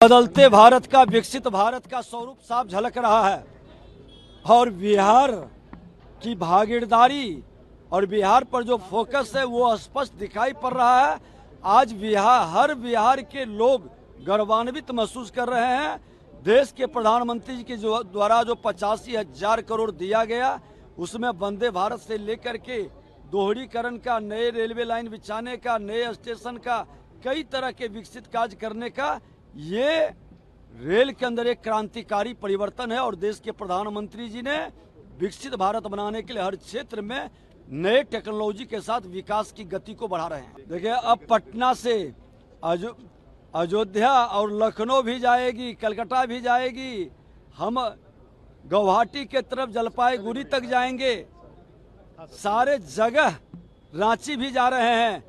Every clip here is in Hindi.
बदलते भारत का, विकसित भारत का स्वरूप साफ झलक रहा है और बिहार की भागीदारी और बिहार पर जो फोकस है वो स्पष्ट दिखाई पड़ रहा है। आज हर बिहार के लोग गौरवान्वित महसूस कर रहे हैं। देश के प्रधानमंत्री जी के द्वारा जो 85,000 करोड़ दिया गया, उसमें वंदे भारत से लेकर के दोहरीकरण का, नए रेलवे लाइन बिछाने का, नए स्टेशन का, कई तरह के विकसित कार्य करने का, ये रेल के अंदर एक क्रांतिकारी परिवर्तन है। और देश के प्रधानमंत्री जी ने विकसित भारत बनाने के लिए हर क्षेत्र में नए टेक्नोलॉजी के साथ विकास की गति को बढ़ा रहे हैं। देखिए, अब पटना से अयोध्या और लखनऊ भी जाएगी, कलकत्ता भी जाएगी, हम गुवाहाटी के तरफ जलपाईगुड़ी तक जाएंगे, सारे जगह रांची भी जा रहे हैं।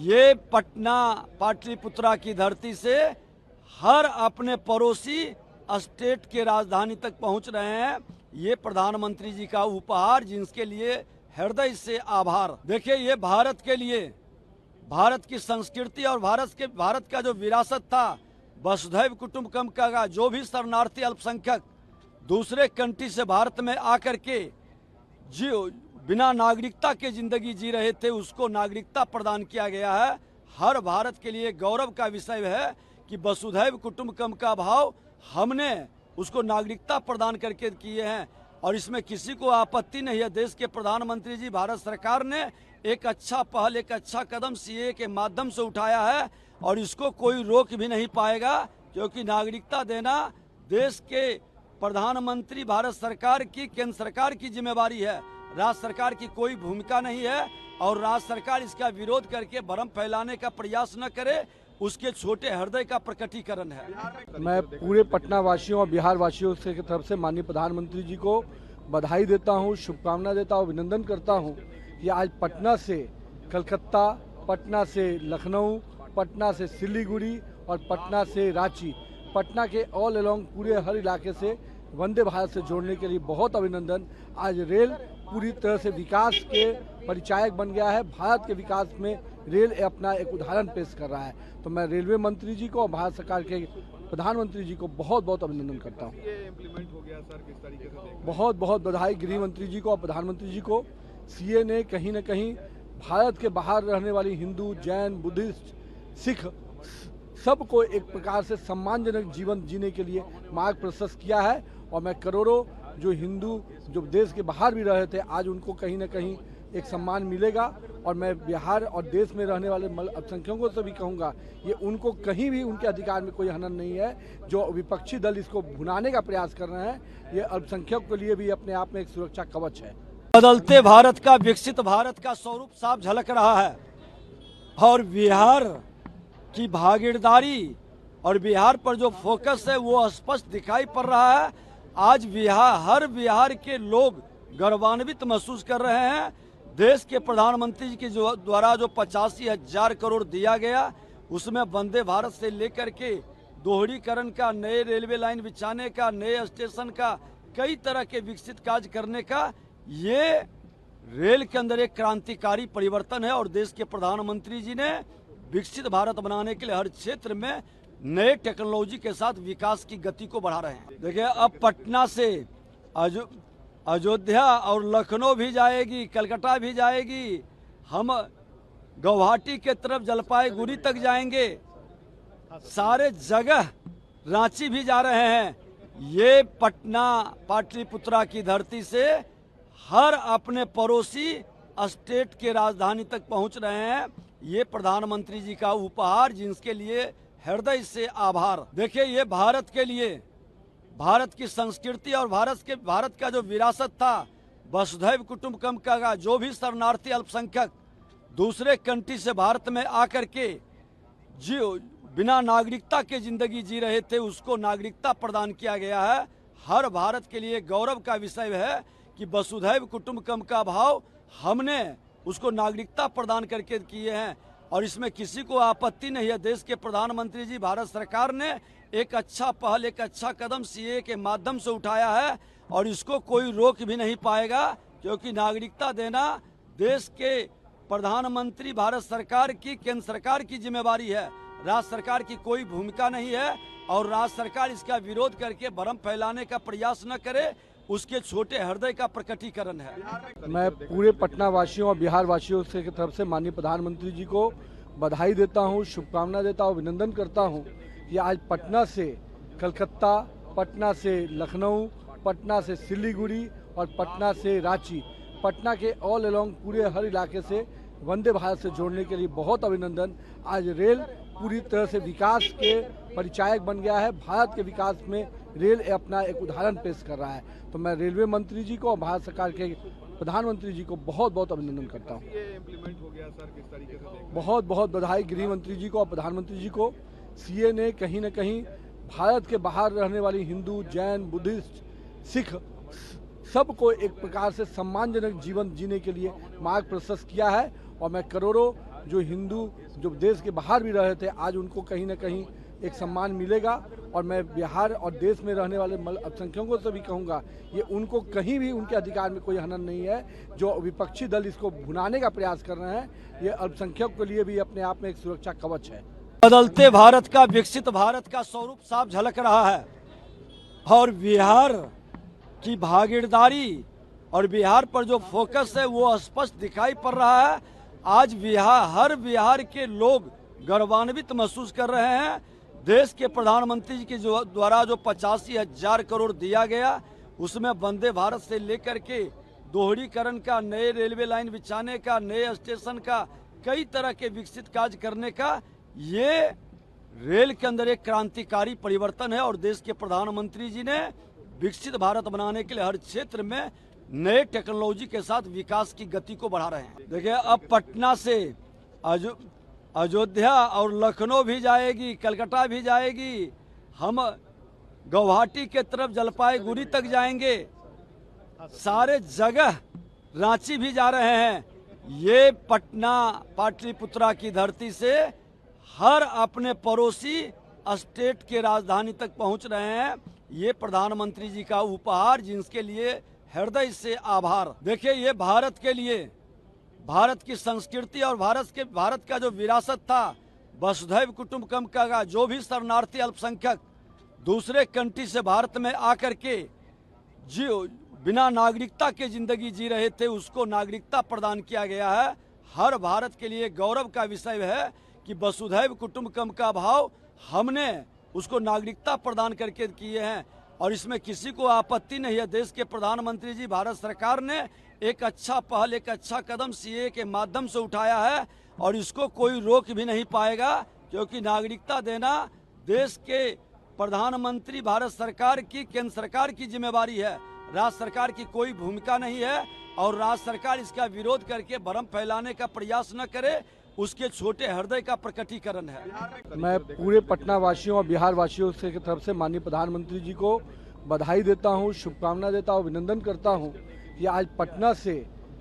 ये पटना पाटलिपुत्रा की धरती से हर अपने पड़ोसी स्टेट के राजधानी तक पहुंच रहे हैं। ये प्रधानमंत्री जी का उपहार, जिनके लिए हृदय से आभार। देखिए, ये भारत के लिए, भारत की संस्कृति और भारत का जो विरासत था, वसुधैव कुटुंबकम का, जो भी शरणार्थी अल्पसंख्यक दूसरे कंट्री से भारत में आकर के जो बिना नागरिकता के जिंदगी जी रहे थे, उसको नागरिकता प्रदान किया गया है। हर भारत के लिए गौरव का विषय है कि वसुधैव कुटुंबकम का भाव हमने उसको नागरिकता प्रदान करके किए हैं और इसमें किसी को आपत्ति नहीं है। देश के प्रधानमंत्री जी, भारत सरकार ने एक अच्छा पहल, एक अच्छा कदम सीए के माध्यम से उठाया है और इसको कोई रोक भी नहीं पाएगा, क्योंकि नागरिकता देना देश के प्रधानमंत्री भारत सरकार की, केंद्र सरकार की जिम्मेवारी है। राज्य सरकार की कोई भूमिका नहीं है और राज्य सरकार इसका विरोध करके भ्रम फैलाने का प्रयास न करे, उसके छोटे हृदय का प्रकटीकरण है। मैं पूरे पटना वासियों और बिहार वासियों की तरफ से माननीय प्रधानमंत्री जी को बधाई देता हूं, शुभकामना देता हूं, अभिनंदन करता हूं कि आज पटना से कलकत्ता, पटना से लखनऊ, पटना से सिलीगुड़ी और पटना से रांची, पटना के ऑल अलोंग पूरे हर इलाके से वंदे भारत से जोड़ने के लिए बहुत अभिनंदन। आज रेल पूरी तरह से विकास के परिचायक बन गया है। भारत के विकास में रेल अपना एक उदाहरण पेश कर रहा है। तो मैं रेलवे मंत्री जी को और भारत सरकार के प्रधानमंत्री जी को बहुत बहुत अभिनंदन करता हूँ। ये इम्प्लीमेंट हो गया सर, किस तरीके से देख? बहुत बहुत बधाई गृह मंत्री जी को और प्रधानमंत्री जी को। सीए ने कहीं न कहीं भारत के बाहर रहने वाली हिंदू, जैन, बुद्धिस्ट, सिख सबको एक प्रकार से सम्मानजनक जीवन जीने के लिए मार्ग प्रशस्त किया है। और मैं करोड़ों जो हिंदू जो देश के बाहर भी रहे थे, आज उनको कहीं न कहीं एक सम्मान मिलेगा। और मैं बिहार और देश में रहने वाले अल्पसंख्यकों से भी कहूँगा, ये उनको कहीं भी उनके अधिकार में कोई हनन नहीं है। जो विपक्षी दल इसको भुनाने का प्रयास कर रहे हैं, ये अल्पसंख्यक के लिए भी अपने आप में एक सुरक्षा कवच है। बदलते भारत का, विकसित भारत का स्वरूप साफ झलक रहा है और बिहार की भागीदारी और बिहार पर जो फोकस है वो स्पष्ट दिखाई पड़ रहा है। आज हर बिहार के लोग गौरवान्वित महसूस कर रहे हैं। देश के प्रधानमंत्री जी के द्वारा जो 85,000 करोड़ दिया गया, उसमें वंदे भारत से लेकर के दोहरीकरण का, नए रेलवे लाइन बिछाने का, नए स्टेशन का, कई तरह के विकसित कार्य करने का, ये रेल के अंदर एक क्रांतिकारी परिवर्तन है। और देश के प्रधानमंत्री जी ने विकसित भारत बनाने के लिए हर क्षेत्र में नए टेक्नोलॉजी के साथ विकास की गति को बढ़ा रहे हैं। देखिए, अब पटना से अयोध्या और लखनऊ भी जाएगी, कलकत्ता भी जाएगी, हम गुवाहाटी के तरफ जलपाईगुड़ी तक जाएंगे, सारे जगह रांची भी जा रहे हैं। ये पटना पाटलिपुत्रा की धरती से हर अपने पड़ोसी स्टेट के राजधानी तक पहुंच रहे हैं। ये प्रधानमंत्री जी का उपहार, जिनके लिए हृदय से आभार। देखिए, ये भारत के लिए, भारत की संस्कृति और भारत का जो विरासत था, वसुधैव कुटुंबकम का, जो भी शरणार्थी अल्पसंख्यक दूसरे कंट्री से भारत में आकर के जो बिना नागरिकता के जिंदगी जी रहे थे, उसको नागरिकता प्रदान किया गया है। हर भारत के लिए गौरव का विषय है कि वसुधैव कुटुंबकम का भाव हमने उसको नागरिकता प्रदान करके किए हैं और इसमें किसी को आपत्ति नहीं है। देश के प्रधानमंत्री जी, भारत सरकार ने एक अच्छा पहल, एक अच्छा कदम सीए के माध्यम से उठाया है और इसको कोई रोक भी नहीं पाएगा, क्योंकि नागरिकता देना देश के प्रधानमंत्री भारत सरकार की, केंद्र सरकार की जिम्मेवारी है। राज्य सरकार की कोई भूमिका नहीं है और राज्य सरकार इसका विरोध करके भ्रम फैलाने का प्रयास न करे, उसके छोटे हृदय का प्रकटीकरण है। मैं पूरे पटना वासियों और बिहार वासियों से की तरफ से माननीय प्रधानमंत्री जी को बधाई देता हूं, शुभकामना देता हूं, अभिनंदन करता हूं कि आज पटना से कलकत्ता, पटना से लखनऊ, पटना से सिलीगुड़ी और पटना से रांची, पटना के ऑल अलोंग पूरे हर इलाके से वंदे भारत से जोड़ने के लिए बहुत अभिनंदन। आज रेल पूरी तरह से विकास के परिचायक बन गया है। भारत के विकास में रेल अपना एक उदाहरण पेश कर रहा है। तो मैं रेलवे मंत्री जी को और भारत सरकार के प्रधानमंत्री जी को बहुत बहुत अभिनंदन करता हूँ। ये इम्प्लीमेंट हो गया सर, किस तरीके से देख रहे हैं? बहुत बहुत बधाई गृह मंत्री जी को और प्रधानमंत्री जी को। सीए ने कहीं न कहीं भारत के बाहर रहने वाली हिंदू, जैन, बुद्धिस्ट, सिख सबको एक प्रकार से सम्मानजनक जीवन जीने के लिए मार्ग प्रशस्त किया है। और मैं करोड़ों जो हिंदू जो देश के बाहर भी रहे थे, आज उनको कहीं न कहीं एक सम्मान मिलेगा। और मैं बिहार और देश में रहने वाले अल्पसंख्यकों से भी कहूँगा, ये उनको कहीं भी उनके अधिकार में कोई हनन नहीं है। जो विपक्षी दल इसको भुनाने का प्रयास कर रहे हैं, ये अल्पसंख्यक के लिए भी अपने आप में एक सुरक्षा कवच है। बदलते भारत का, विकसित भारत का स्वरूप साफ झलक रहा है और बिहार की भागीदारी और बिहार पर जो फोकस है वो स्पष्ट दिखाई पड़ रहा है। आज हर बिहार के लोग गौरवान्वित महसूस कर रहे हैं। देश के प्रधानमंत्री जी के द्वारा जो 85,000 करोड़ दिया गया, उसमें वंदे भारत से लेकर के दोहरीकरण का, नए रेलवे लाइन बिछाने का, नए स्टेशन का, कई तरह के विकसित कार्य करने का, ये रेल के अंदर एक क्रांतिकारी परिवर्तन है। और देश के प्रधानमंत्री जी ने विकसित भारत बनाने के लिए हर क्षेत्र में नए टेक्नोलॉजी के साथ विकास की गति को बढ़ा रहे हैं। देखिए, अब पटना से अयोध्या और लखनऊ भी जाएगी, कलकत्ता भी जाएगी, हम गुवाहाटी के तरफ जलपाईगुड़ी तक जाएंगे, सारे जगह रांची भी जा रहे हैं। ये पटना पाटलिपुत्रा की धरती से हर अपने पड़ोसी स्टेट के राजधानी तक पहुंच रहे हैं। ये प्रधानमंत्री जी का उपहार, जिनके लिए हृदय से आभार। देखिए, ये भारत के लिए, भारत की संस्कृति और भारत का जो विरासत था, वसुधैव कुटुंबकम का, जो भी शरणार्थी अल्पसंख्यक दूसरे कंट्री से भारत में आकर के जो बिना नागरिकता के जिंदगी जी रहे थे, उसको नागरिकता प्रदान किया गया है। हर भारत के लिए गौरव का विषय है कि वसुधैव कुटुंबकम का भाव हमने उसको नागरिकता प्रदान करके किए हैं और इसमें किसी को आपत्ति नहीं है। देश के प्रधानमंत्री जी, भारत सरकार ने एक अच्छा पहल, एक अच्छा कदम सीए के माध्यम से उठाया है और इसको कोई रोक भी नहीं पाएगा, क्योंकि नागरिकता देना देश के प्रधानमंत्री भारत सरकार की, केंद्र सरकार की जिम्मेवारी है। राज्य सरकार की कोई भूमिका नहीं है और राज्य सरकार इसका विरोध करके भ्रम फैलाने का प्रयास न करे, उसके छोटे हृदय का प्रकटीकरण है। मैं पूरे पटना वासियों और बिहार वासियों से की तरफ से माननीय प्रधानमंत्री जी को बधाई देता हूं, शुभकामना देता हूं, अभिनंदन करता हूं कि आज पटना से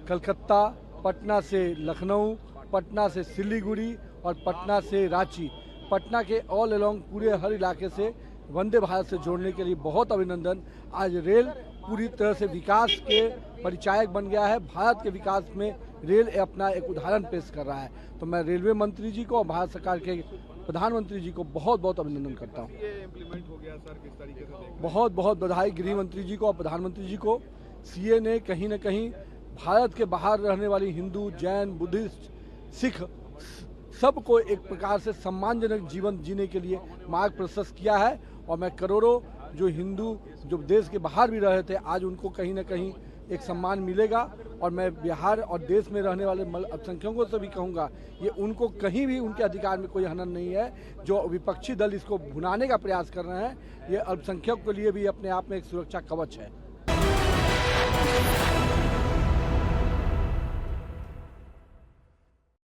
कलकत्ता, पटना से लखनऊ, पटना से सिलीगुड़ी और पटना से रांची, पटना के ऑल अलोंग पूरे हर इलाके से वंदे भारत से जोड़ने के लिए बहुत अभिनंदन। आज रेल पूरी तरह से विकास के परिचायक बन गया है। भारत के विकास में रेल अपना एक उदाहरण पेश कर रहा है। तो मैं रेलवे मंत्री जी को और भारत सरकार के प्रधानमंत्री जी को बहुत बहुत अभिनंदन करता हूँ। ये इम्प्लीमेंट हो गया सर, किस तरीके से देख रहे हैं? बहुत बहुत बधाई गृह मंत्री जी को और प्रधानमंत्री जी को। सीए ने कहीं न कहीं भारत के बाहर रहने वाली हिंदू, जैन, बुद्धिस्ट, सिख सबको एक प्रकार से सम्मानजनक जीवन जीने के लिए मार्ग प्रशस्त किया है। और मैं करोड़ों जो हिंदू जो देश के बाहर भी रहे थे, आज उनको कहीं न कहीं एक सम्मान मिलेगा। और मैं बिहार और देश में रहने वाले अल्पसंख्यकों से भी कहूँगा, ये उनको कहीं भी उनके अधिकार में कोई हनन नहीं है। जो विपक्षी दल इसको भुनाने का प्रयास कर रहे हैं, ये अल्पसंख्यक के लिए भी अपने आप में एक सुरक्षा कवच है।